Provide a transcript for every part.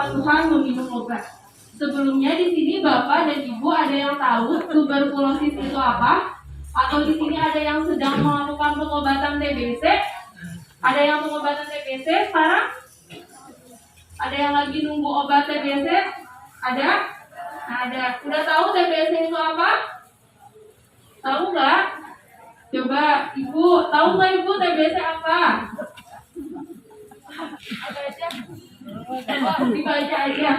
kepatuhan meminum obat. Sebelumnya di sini Bapak dan Ibu ada yang tahu tuberkulosis itu apa? Atau di sini ada yang sedang melakukan pengobatan TBC? Ada yang pengobatan TBC sekarang? Ada yang lagi nunggu obat TBC? Ada? Nah, ada. Udah tahu TBC itu apa? Tahu nggak? Coba Ibu, tahu nggak Ibu TBC apa? Dibaca aja.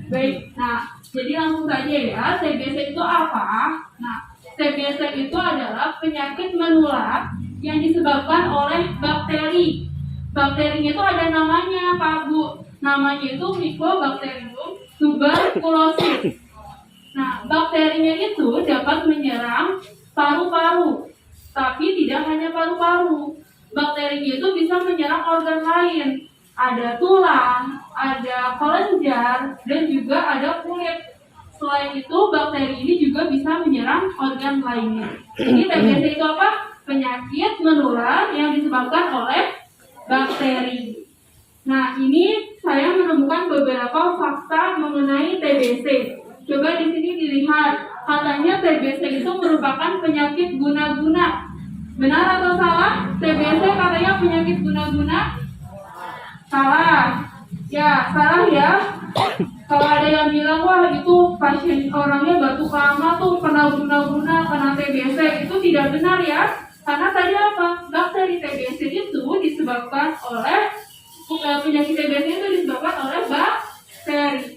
Baik. Nah, jadi langsung saja ya. TBC itu apa? Nah, TBC itu adalah penyakit menular yang disebabkan oleh bakteri. Bakterinya itu ada namanya, Pak Bu. Namanya itu Mycobacterium tuberculosis. Nah, bakterinya itu dapat menyerang paru-paru. Tapi tidak hanya paru-paru. Bakterinya itu bisa menyerang organ lain. Ada tulang, ada kelenjar, dan juga ada kulit. Selain itu, bakteri ini juga bisa menyerang organ lainnya. Jadi TBC itu apa? Penyakit menular yang disebabkan oleh bakteri. Nah, ini saya menemukan beberapa fakta mengenai TBC. Coba di sini dilihat, katanya TBC itu merupakan penyakit guna-guna. Benar atau salah? TBC katanya penyakit guna-guna? Salah. Ya, salah ya. Kalau ada yang bilang, wah itu pasien orangnya batuk lama tuh kena guna-guna, kena TBC, itu tidak benar ya. Karena tadi apa? Bakteri TBC itu disebabkan oleh penyakit TBC itu disebabkan oleh bakteri.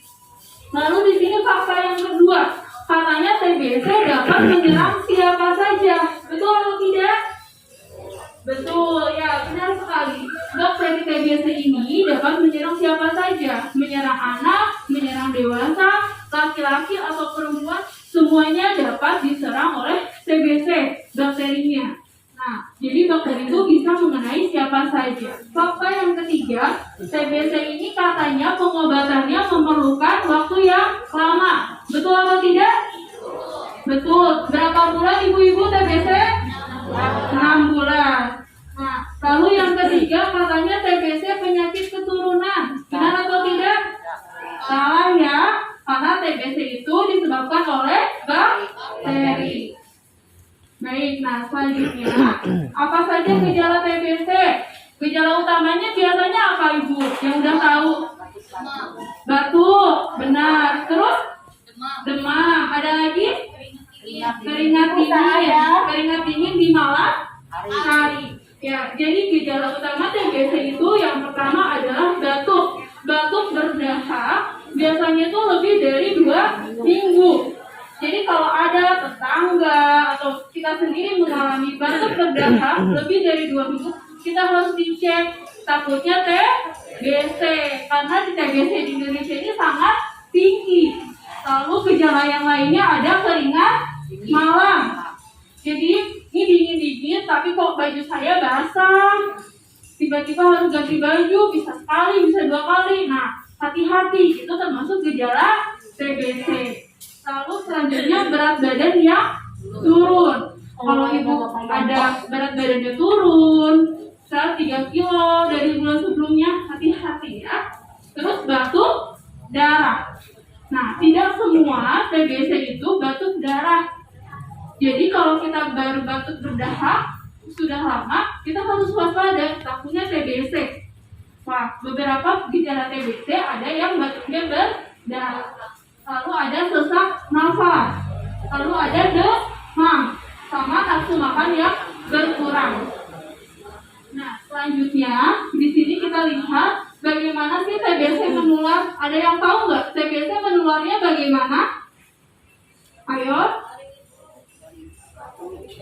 Lalu di sini fakta yang kedua, katanya TBC dapat menyerang siapa saja. Betul atau tidak? Betul, ya benar sekali. Bakteri TBC ini dapat menyerang siapa saja, menyerang anak, menyerang dewasa, laki-laki atau perempuan, semuanya dapat diserang oleh TBC bakterinya. Nah, jadi bakteri itu bisa mengenai siapa saja. Fakta yang ketiga, TBC ini katanya pengobatannya memerlukan waktu yang lama. Betul atau tidak? Betul. Berapa bulan ibu-ibu TBC? 6 bulan. Nah, lalu yang ketiga katanya TBC penyakit keturunan. Benar atau tidak? Salah ya, karena TBC itu disebabkan oleh bakteri. Baik, nah selanjutnya, apa saja gejala TBC? Gejala utamanya biasanya apa Ibu? Yang udah tahu? Batuk, benar. Terus? Demam. Ada lagi? Keringat dingin. Keringat dingin di malam hari. Ya, jadi gejala utama TBC itu yang pertama adalah batuk. Batuk berdahak, biasanya itu lebih dari 2 minggu. Jadi kalau ada tetangga atau kita sendiri mengalami batuk berdahak lebih dari 2 minggu, kita harus dicek, takutnya TBC, karena di TBC di Indonesia ini sangat tinggi. Lalu gejala yang lainnya ada keringat malam. Jadi ini dingin-dingin tapi kok baju saya basah, tiba-tiba harus ganti baju, bisa sekali, bisa 2 kali. Nah, hati-hati, itu termasuk gejala TBC. Lalu selanjutnya berat badan yang turun. Kalau ibu ada berat badannya turun 3 kilo dari bulan sebelumnya, hati-hati ya. Terus batuk darah. Nah, tidak semua TBC itu batuk darah. Jadi kalau kita baru batuk berdahak sudah lama, kita harus waspada, takutnya TBC. Wah, beberapa gejala TBC ada yang batuknya berdarah. Lalu ada sesak nafas, lalu ada demam, sama nafsu makan yang berkurang. Nah, selanjutnya di sini kita lihat bagaimana sih TBC menular. Ada yang tahu nggak TBC menularnya bagaimana? Ayo.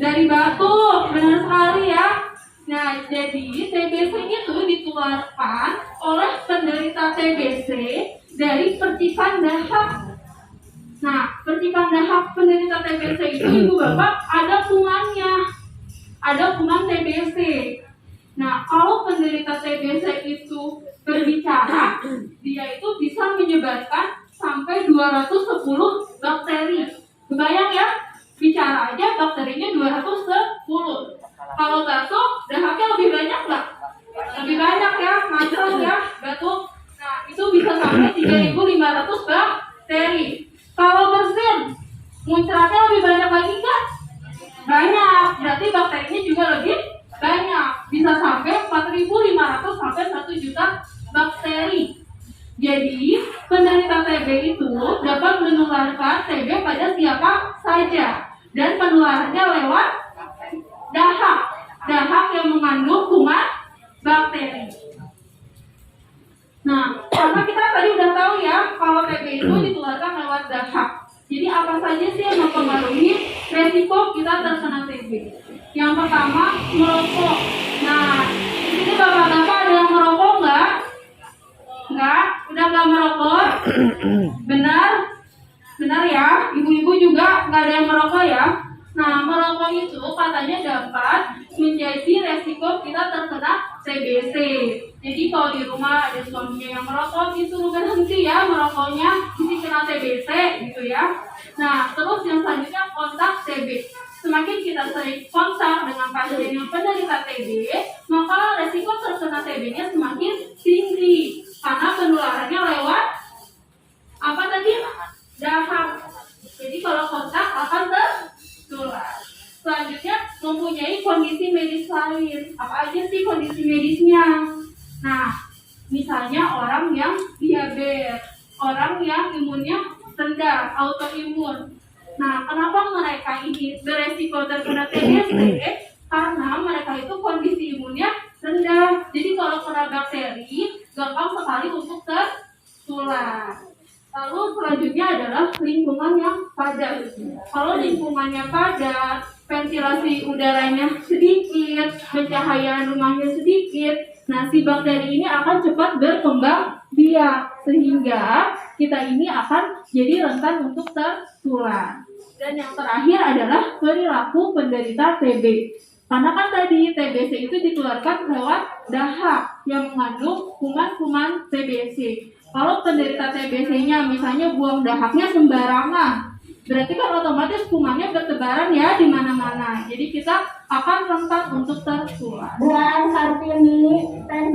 Dari batuk, benar sekali ya. Nah, jadi TBC itu ditularkan oleh penderita TBC dari percikan dahak. Nah, percikan dahak penderita TBC itu ibu bapak ada kumannya, ada kuman TBC. Nah, kalau penderita TBC itu berbicara, dia itu bisa menyebarkan sampai 210 bakteri. Kebayang ya, bicara aja bakterinya 210. Kalau batuk, dahaknya lebih banyak nggak? Lebih banyak ya, macam ya, batuk. Nah, itu bisa sampai 3.000 juga lebih banyak, bisa sampai 4.500 sampai 1 juta bakteri. Jadi penderita TB itu dapat menularkan TB pada siapa saja, dan penularannya lewat dahak yang mengandung kuman bakteri. Nah, karena kita tadi udah tahu ya kalau TB itu ditularkan lewat dahak. Jadi apa saja sih yang mempengaruhi resiko kita terkena TB? Yang pertama, merokok. Nah, di sini bapak-bapak ada yang merokok nggak? Nggak? Udah nggak merokok? Benar? Benar ya? Ibu-ibu juga nggak ada yang merokok ya? Nah, merokok itu katanya dapat menjadi resiko kita terkena TBC. Jadi kalau di rumah ada suaminya yang merokok, disuruh berhenti ya merokoknya, jadi kena TBC gitu ya. Nah, terus yang selanjutnya kontak TB. Semakin kita sering kontak dengan pasien yang penderita TB, maka resiko terkena TB-nya semakin tinggi karena penularannya lewat apa tadi? Dahak. Jadi kalau kontak akan tertular. Selanjutnya mempunyai kondisi medis lain. Apa aja sih kondisi medisnya? Nah, misalnya orang yang diabetes, orang yang imunnya rendah, autoimun. Nah, kenapa mereka ini beresiko terkena TBC? Karena mereka itu kondisi imunnya rendah. Jadi kalau kena bakteri, gampang sekali untuk tertular. Lalu selanjutnya adalah lingkungan yang padat. Kalau lingkungannya padat, ventilasi udaranya sedikit, pencahayaan rumahnya sedikit, nah si bakteri ini akan cepat berkembang biak sehingga kita ini akan jadi rentan untuk tertular. Dan yang terakhir adalah perilaku penderita TB. Karena kan tadi TBC itu ditularkan lewat dahak yang mengandung kuman-kuman TBC. Kalau penderita TBC-nya misalnya buang dahaknya sembarangan, berarti kan otomatis kumannya bertebaran ya di mana-mana. Jadi kita akan rentan untuk tertular.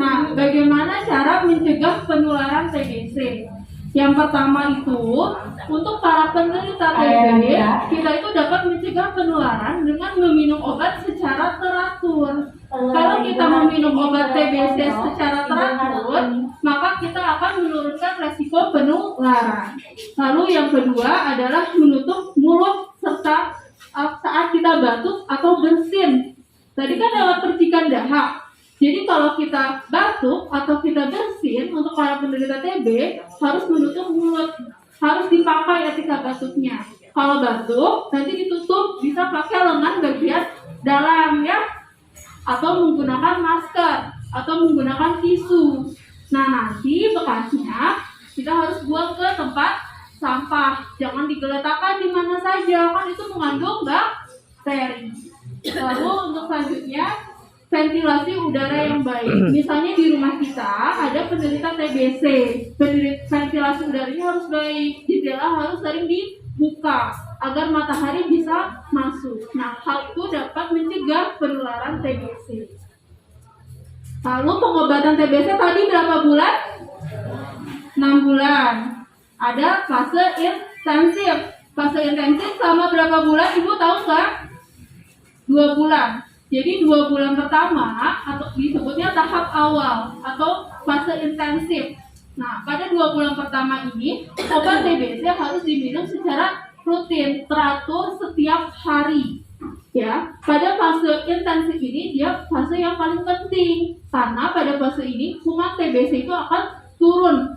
Nah, bagaimana cara mencegah penularan TBC? Yang pertama itu, untuk para penderita TB, kita itu dapat mencegah penularan dengan meminum obat secara teratur. Kalau kita meminum obat TBC secara teratur, maka kita akan menurunkan resiko penularan. Lalu yang kedua adalah menutup mulut serta saat kita batuk atau bersin. Tadi kan lewat percikan dahak. Jadi kalau kita batuk atau kita bersin, untuk para penderita TB harus menutup mulut, harus dipakai ketika batuknya. Kalau batuk nanti ditutup, bisa pakai lengan bagian dalam ya, atau menggunakan masker atau menggunakan tisu. Nah, nanti bekasnya kita harus buang ke tempat sampah, jangan digeletakkan di mana saja, kan itu mengandung bakteri. Lalu untuk selanjutnya, ventilasi udara yang baik. Misalnya di rumah kita ada penderita TBC, ventilasi udaranya harus baik, jendela harus sering dibuka agar matahari bisa masuk. Nah, hal itu dapat mencegah penularan TBC. Lalu pengobatan TBC tadi berapa bulan? 6 bulan. Ada fase intensif. Fase intensif selama berapa bulan? Ibu tahu nggak? 2 bulan. Jadi 2 bulan pertama atau disebutnya tahap awal atau fase intensif. Nah, pada 2 bulan pertama ini obat TBC harus diminum secara rutin, teratur setiap hari. Ya, pada fase intensif ini dia fase yang paling penting karena pada fase ini kuman TBC itu akan turun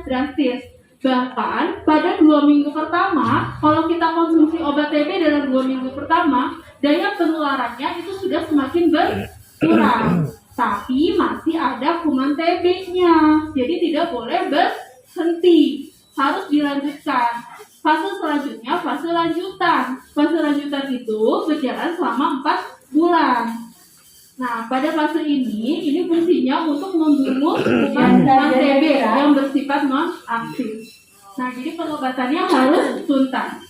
drastis. Bahkan pada 2 minggu pertama, kalau kita konsumsi obat TB dalam 2 minggu pertama, daya penularannya itu sudah semakin berkurang. Tapi masih ada kuman TB-nya, jadi tidak boleh berhenti, harus dilanjutkan. Fase selanjutnya, fase lanjutan. Fase lanjutan itu berjalan selama 4 bulan. Nah, pada fase ini fungsinya untuk membunuh kuman TB yang bersifat non-aktif. Nah, jadi pengobatannya harus tuntas.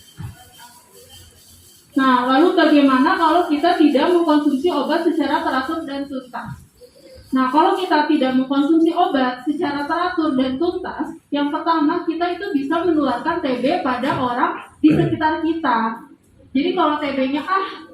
Nah, lalu bagaimana kalau kita tidak mengkonsumsi obat secara teratur dan tuntas? Nah, kalau kita tidak mengkonsumsi obat secara teratur dan tuntas, yang pertama kita itu bisa menularkan TB pada orang di sekitar kita. Jadi kalau TB-nya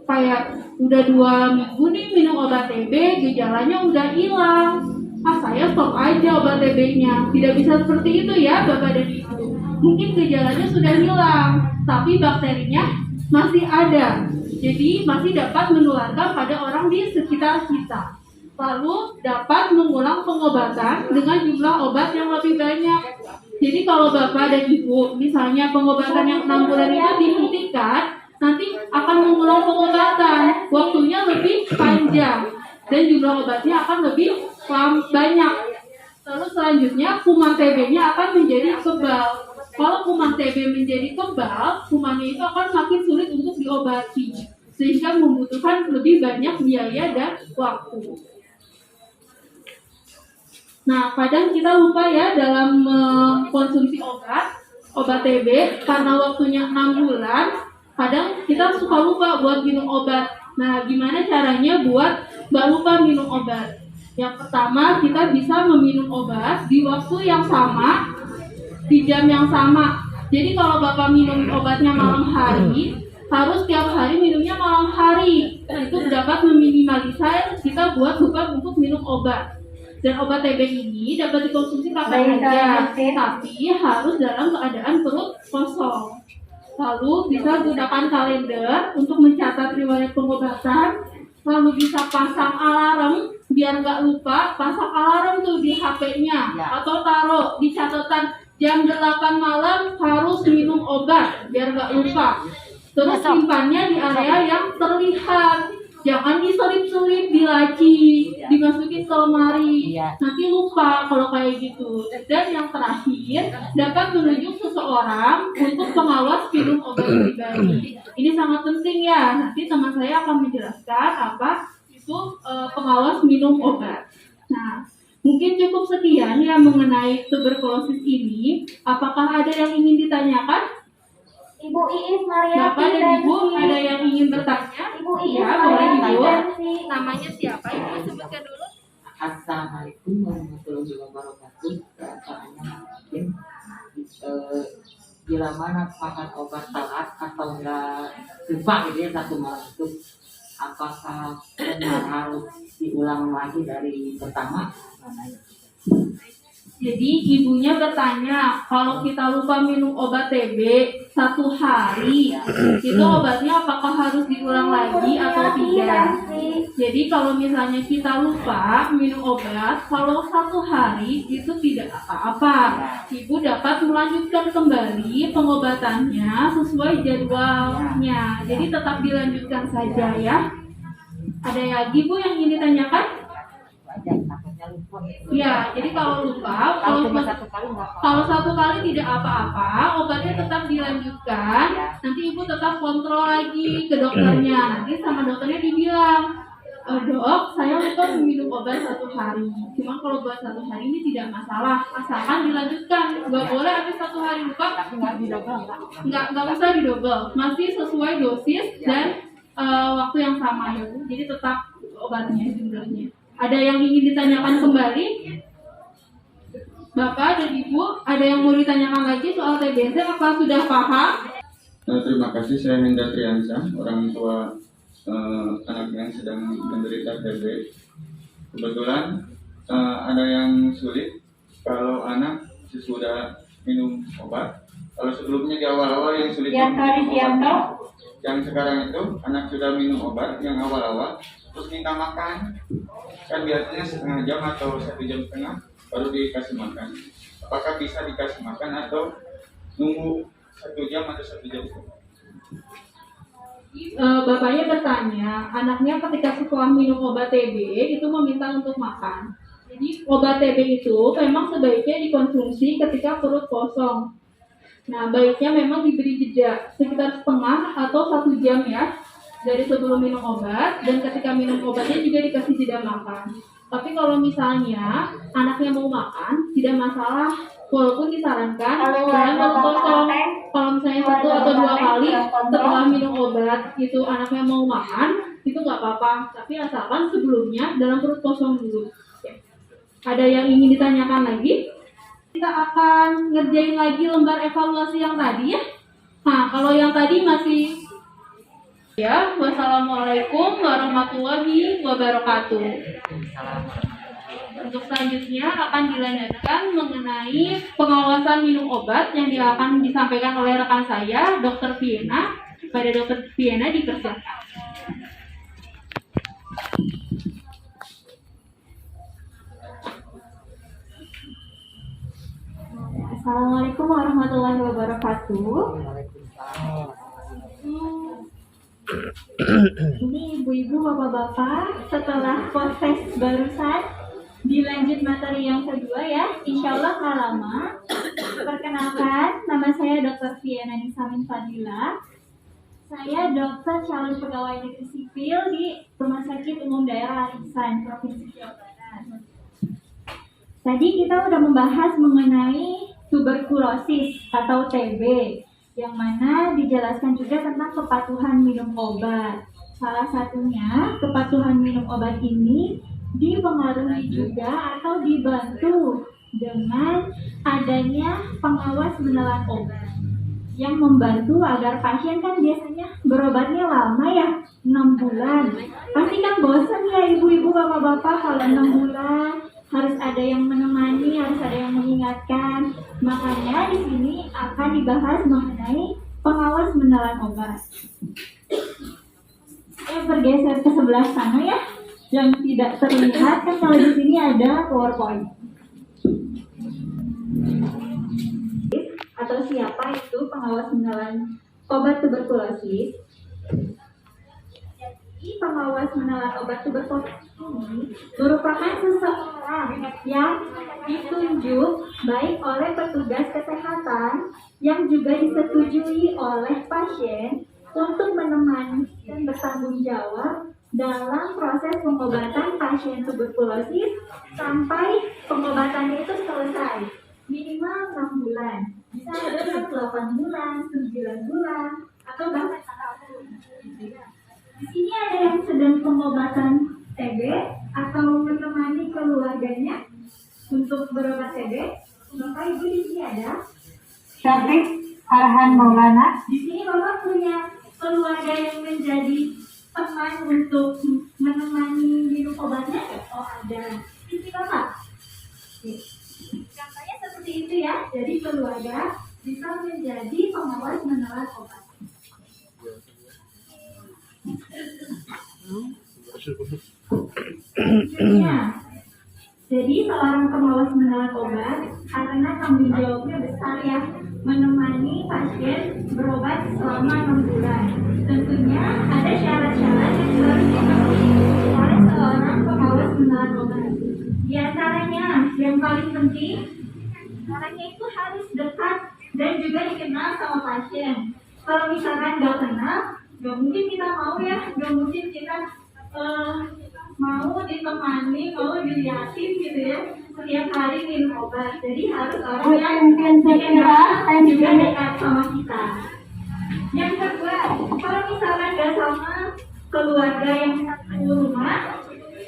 kayak udah 2 minggu nih minum obat TB, gejalanya udah hilang. Saya stop aja obat TB-nya. Tidak bisa seperti itu ya Bapak dan Ibu. Mungkin gejalanya sudah hilang, tapi bakterinya masih ada. Jadi masih dapat menularkan pada orang di sekitar kita. Lalu dapat mengulang pengobatan dengan jumlah obat yang lebih banyak. Jadi kalau Bapak dan Ibu misalnya pengobatan yang 6 bulan itu dihentikan, nanti akan mengulang pengobatan, waktunya lebih panjang dan jumlah obatnya akan lebih banyak. Lalu selanjutnya kuman TB-nya akan menjadi kebal. Kalau kuman TB menjadi kebal, kumannya itu akan makin sulit untuk diobati, sehingga membutuhkan lebih banyak biaya dan waktu. Nah, kadang kita lupa ya dalam mengkonsumsi obat TB karena waktunya 6 bulan. Kadang kita suka lupa buat minum obat. Nah, gimana caranya buat nggak lupa minum obat? Yang pertama, kita bisa meminum obat di waktu yang sama, di jam yang sama. Jadi kalau Bapak minum obatnya malam hari, harus tiap hari minumnya malam hari. Itu dapat meminimalisir kita buat lupa untuk minum obat. Dan obat TB ini dapat dikonsumsi kapan saja, tapi harus dalam keadaan perut kosong. Lalu bisa gunakan kalender untuk mencatat riwayat pengobatan. Lalu bisa pasang alarm biar nggak lupa. Pasang alarm tuh di HP-nya atau taruh di catatan jam 8 malam harus minum obat biar nggak lupa. Terus simpannya di area yang terlihat. Jangan diselip-selip di laci, dimasukin ke lemari. Nanti lupa kalau kayak gitu. Dan yang terakhir, dapat menunjuk seseorang untuk pengawas minum obat pribadi. Ini sangat penting ya. Nanti teman saya akan menjelaskan apa itu pengawas minum obat. Nah, mungkin cukup sekian ya mengenai tuberkulosis ini. Apakah ada yang ingin ditanyakan? Ibu Iis Maria Bapak dan Ibu ada yang ingin bertanya? Ibu Iis Ya, boleh Ibu. Namanya siapa? Ibu sebutkan dulu. Assalamualaikum warahmatullahi wabarakatuh. Pertanyaannya mungkin bila mana makan obat telat atau enggak lupa gitu ya satu malam itu, apakah benar harus diulang lagi dari pertama? Jadi ibunya bertanya, kalau kita lupa minum obat TB 1 hari, itu obatnya apakah harus diulang lagi atau tidak? Jadi kalau misalnya kita lupa minum obat, kalau 1 hari itu tidak apa-apa. Ibu dapat melanjutkan kembali pengobatannya sesuai jadwalnya. Jadi tetap dilanjutkan saja ya. Ada lagi Bu yang ingin ditanyakan? Ya, jadi kalau lupa, kalau 1 kali tidak apa-apa, obatnya tetap dilanjutkan. Nanti Ibu tetap kontrol lagi ke dokternya. Nanti sama dokternya dibilang, Dok, saya lupa minum obat 1 hari. Cuma kalau buat 1 hari ini tidak masalah, asalkan dilanjutkan. Nggak boleh habis 1 hari lupa, nggak usah didobel. Masih sesuai dosis dan waktu yang sama ya Bu. Jadi tetap obatnya jumlahnya. Ada yang ingin ditanyakan kembali? Bapak dan Ibu, ada yang mau ditanyakan lagi soal TBC? Apa sudah paham? Terima kasih, saya Hendra Triansyah, orang tua anak yang sedang menderita TB. Kebetulan ada yang sulit kalau anak sesudah minum obat. Kalau sebelumnya di awal-awal yang sulit minum obat, yang sekarang itu anak sudah minum obat yang awal-awal terus minta makan, kan biasanya setengah jam atau 1 jam setengah baru dikasih makan. Apakah bisa dikasih makan atau nunggu 1 jam atau 1 jam setengah? Bapaknya bertanya, anaknya ketika setelah minum obat TB itu meminta untuk makan. Jadi obat TB itu memang sebaiknya dikonsumsi ketika perut kosong. Nah, baiknya memang diberi jeda sekitar setengah atau 1 jam ya dari sebelum minum obat, dan ketika minum obatnya juga dikasih jeda makan. Tapi kalau misalnya anaknya mau makan, tidak masalah, walaupun disarankan jangan perut kosong. Kalau misalnya 1 atau 2 kali setelah minum obat itu anaknya mau makan, itu nggak apa-apa. Tapi asalkan sebelumnya dalam perut kosong dulu. Ada yang ingin ditanyakan lagi? Kita akan ngerjain lagi lembar evaluasi yang tadi ya. Nah, kalau yang tadi masih Ya, wassalamualaikum warahmatullahi wabarakatuh. Untuk selanjutnya akan dilanjutkan mengenai pengawasan minum obat yang akan disampaikan oleh rekan saya, Dr. Viena. Pada Dr. Viena dipersilakan. Assalamualaikum warahmatullahi wabarakatuh. Ini ibu-ibu, bapak-bapak, setelah proses barusan dilanjut materi yang kedua ya, insya Allah nggak lama. Perkenalkan, nama saya Dr. Viena Nisamin Fadila. Saya dokter calon pegawai negeri sipil di Rumah Sakit Umum Daerah Arisan, Provinsi Jawa Barat. Tadi kita udah membahas mengenai tuberkulosis atau TB, yang mana dijelaskan juga tentang kepatuhan minum obat. Salah satunya, kepatuhan minum obat ini dipengaruhi juga atau dibantu dengan adanya pengawas menelan obat yang membantu agar pasien kan biasanya berobatnya lama ya, 6 bulan. Pasti kan bosan ya ibu-ibu, bapak-bapak kalau 6 bulan harus ada yang menemani, harus ada yang mengingatkan. Makanya di sini akan dibahas mengenai pengawas menelan obat. Bergeser ke sebelah sana ya, yang tidak terlihat kan kalau di sini ada PowerPoint. Atau siapa itu pengawas menelan obat tuberkulosis? Jadi pengawas menelan obat tuberkulosis ini merupakan seseorang yang ditunjuk baik oleh petugas kesehatan yang juga disetujui oleh pasien untuk menemani dan bertanggung jawab dalam proses pengobatan pasien tuberkulosis sampai pengobatannya itu selesai, minimal 6 bulan, bisa ada 8 bulan, 9 bulan, atau bahkan 1 tahun. Di sini ada yang sedang pengobatan TB atau menemani keluarganya untuk berobat TB. Bapak Ibu di sini ada Syafiq Arhan Maulana. Di sini Bapak punya keluarga yang menjadi teman untuk menemani minum obatnya? Oh ada. Di sini Bapak. Contohnya seperti itu ya. Jadi keluarga bisa menjadi pengawas menelan obat. Ya. Jadi seorang pengawas menelan obat karena tanggung jawabnya besar ya, menemani pasien berobat selama 6 bulan. Tentunya ada syarat-syarat yang harus dipenuhi oleh seorang pengawas menelan obat. Di antaranya yang paling penting, orangnya itu harus dekat dan juga dikenal sama pasien. Kalau misalkan nggak kenal, nggak mungkin kita mau ya, nggak mungkin kita mau ditemani, mau dilihatin gitu ya setiap hari minum obat. Jadi harus orang yang dikenal dan juga dekat sama kita. Yang kedua, kalau misalkan nggak sama keluarga yang satu rumah,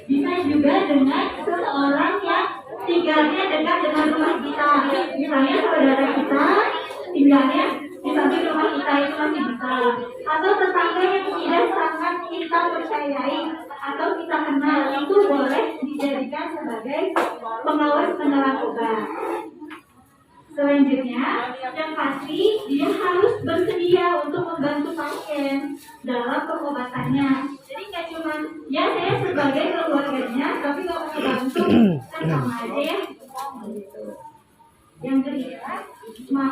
bisa juga dengan seseorang yang tinggalnya dekat dengan rumah kita. Misalnya saudara kita tinggalnya di samping rumah kita itu masih bisa, atau tetangga yang tidak sangat kita percayai atau kita kenal, itu boleh dijadikan sebagai pengawas menelan obat. Selanjutnya, yang pasti dia harus bersedia untuk membantu pasien dalam pengobatannya. Jadi nggak cuma ya saya sebagai keluarganya, tapi nggak mau bantu, kan sama aja ya. Yang ketiga,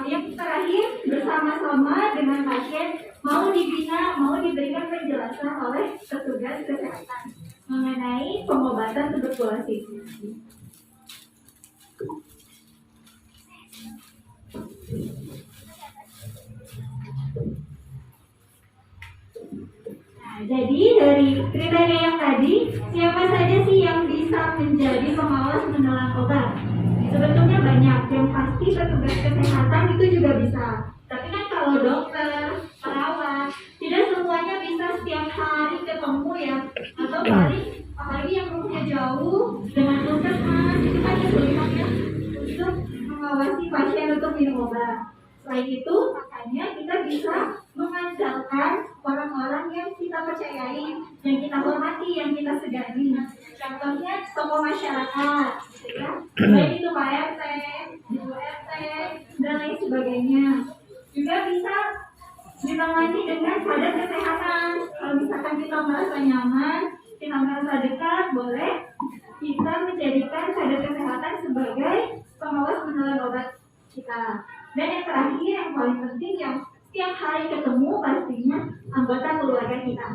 yang terakhir bersama-sama dengan pasien mau dibina, mau diberikan penjelasan oleh petugas kesehatan mengenai pengobatan tuberkulosis. Nah, jadi dari kriteria yang tadi, siapa saja sih yang bisa menjadi pengawas menelan obat? Sebetulnya banyak, yang pasti petugas kesehatan itu juga bisa. Tapi kan kalau dokter, perawat, tidak semuanya bisa setiap hari ketemu ya. Atau paling, apalagi yang rumahnya jauh, dengan puskesmas, itu kan kesulitan ya untuk mengawasi pasien untuk minum obat. Selain itu, makanya kita bisa mengandalkan orang-orang yang kita percayai, yang kita hormati, yang kita segani. Contohnya tokoh masyarakat, gitu ya. Baik itu Pak RT, Ibu RT, dan lain sebagainya. Juga bisa ditemani dengan sadar kesehatan. Kalau misalkan kita merasa nyaman, kita merasa dekat, boleh kita menjadikan sadar kesehatan sebagai pengawas menelan obat kita. Dan yang terakhir, yang paling penting, yang setiap hari ketemu pastinya anggota keluarga kita.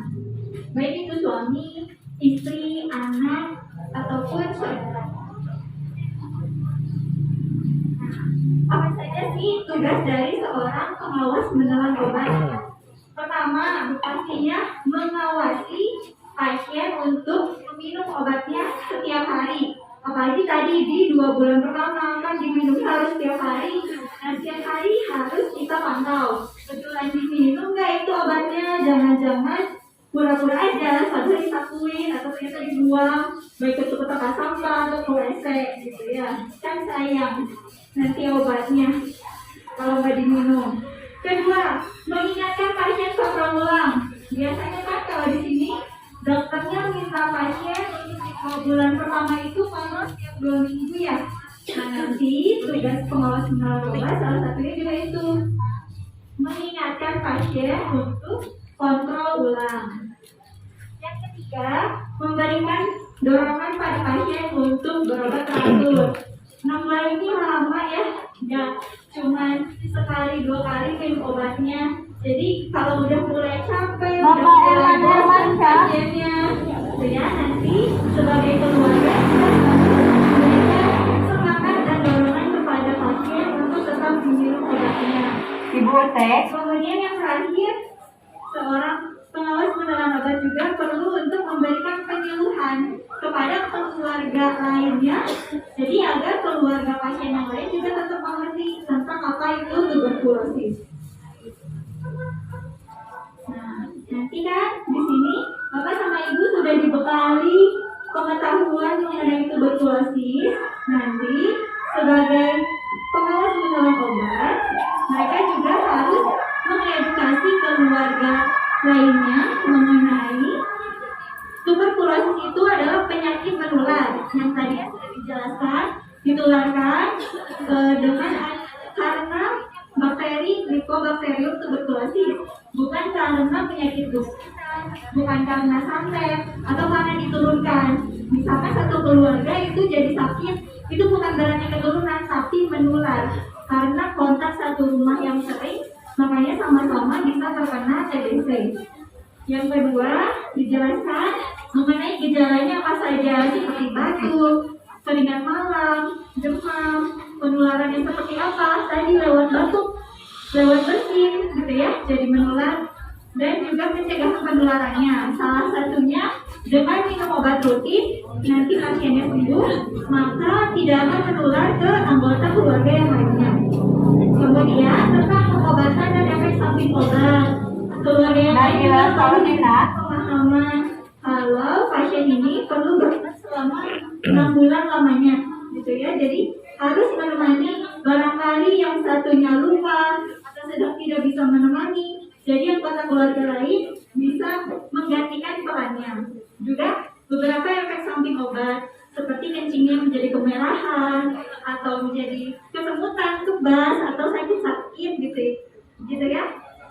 Baik itu suami, istri, anak, ataupun saudara. Apa saja sih tugas dari seorang pengawas menelan obat? Pertama, pastinya mengawasi pasien untuk meminum obatnya setiap hari. Apalagi tadi di 2 bulan pertama kan diminum harus setiap hari. Nah, setiap hari harus kita pantau. Betulan diminum nggak itu obatnya? Jangan-jangan pura-pura aja, padahal disakuin atau ternyata dibuang, baik itu ke tempat sampah atau ke WC gitu ya. Kan sayang nanti obatnya kalau nggak diminum. Kedua, mengingatkan pasien kontrol ulang. Biasanya kan kalau di sini dokternya minta pasien untuk 2 bulan pertama itu kontrol setiap 2 minggu ya. Nah, nanti tugas pengawas menelan obat salah satunya juga itu mengingatkan pasien untuk kontrol ulang. Yang ketiga, memberikan dorongan pada pasien untuk berobat teratur. 6 bulan ini lama ya, nggak cuma sekali 2 kali minum obatnya. Jadi kalau udah mulai capek, udah mulai bosan pasiennya, gitu ya, nanti sebagai keluarga kita memberikan semangat dan dorongan kepada pasien untuk tetap minum obatnya. Ibu Teh, Kemudian yang terakhir, seorang pengawas menelan obat juga perlu untuk memberikan penyuluhan kepada keluarga lainnya, jadi agar keluarga pasien yang lain juga tetap mengerti tentang apa itu tuberkulosis. Nah, nanti kan di sini Bapak sama Ibu sudah dibekali pengetahuan mengenai tuberkulosis. Nanti sebagai pengawas menelan obat, mereka juga harus mengedukasi keluarga lainnya mengenai tuberkulosis itu adalah penyakit menular yang tadi sudah dijelaskan, ditularkan dengan karena bakteri Mycobacterium tuberculosis, bukan karena penyakit bukan, bukan karena santet atau karena diturunkan. Misalkan satu keluarga itu jadi sakit, itu bukan berarti keturunan, tapi menular karena kontak satu rumah yang sering, makanya sama-sama bisa terkena TBC. Yang kedua, dijelaskan mengenai gejalanya apa saja, seperti batuk, keringat malam, demam, penularan yang seperti apa, tadi lewat batuk, lewat bersin, gitu ya, jadi menular, dan juga pencegahan penularannya. Salah satunya dengan minum obat rutin, nanti pasiennya sembuh, maka tidak akan menular ke anggota keluarga yang lainnya. Kemudian tentang pengobatan dan efek samping obat, keluarga yang lain juga perlu pemahaman kalau pasien ini perlu berobat selama 6 bulan lamanya, gitu ya. Jadi harus menemani, barangkali yang satunya lupa atau sedang tidak bisa menemani, jadi anggota keluarga lain bisa menggantikan perannya. Juga beberapa efek samping obat seperti kencingnya menjadi kemerahan atau menjadi kesemutan, kebas atau sakit-sakit gitu ya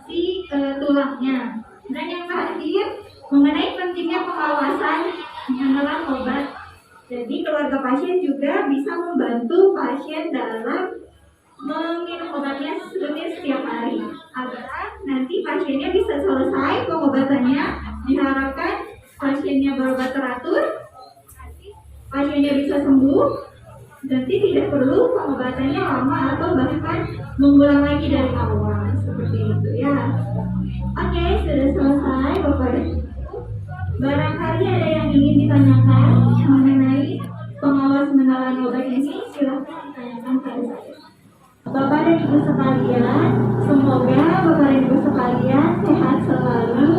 si tulangnya. Dan yang terakhir mengenai pentingnya pengawasan menelan obat. Jadi keluarga pasien juga bisa membantu pasien dalam meminum obatnya setiap hari agar nanti pasiennya bisa selesai pengobatannya. Diharapkan pasiennya berobat teratur, pasiennya bisa sembuh, nanti tidak perlu pengobatannya lama atau bahkan mengulang lagi dari awal, seperti itu ya. Oke, sudah selesai Bapak dan Ibu. Barangkali ada yang ingin ditanyakan mengenai pengawas menelan obat ini, silahkan ditanyakan pada saya. Bapak dan Ibu sekalian, semoga Bapak dan Ibu sekalian sehat selalu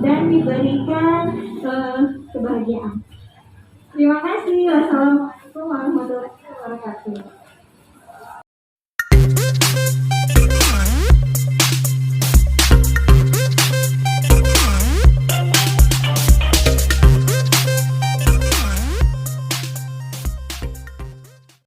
dan diberikan kebahagiaan. Terima kasih. Wassalamualaikum warahmatullahi wabarakatuh.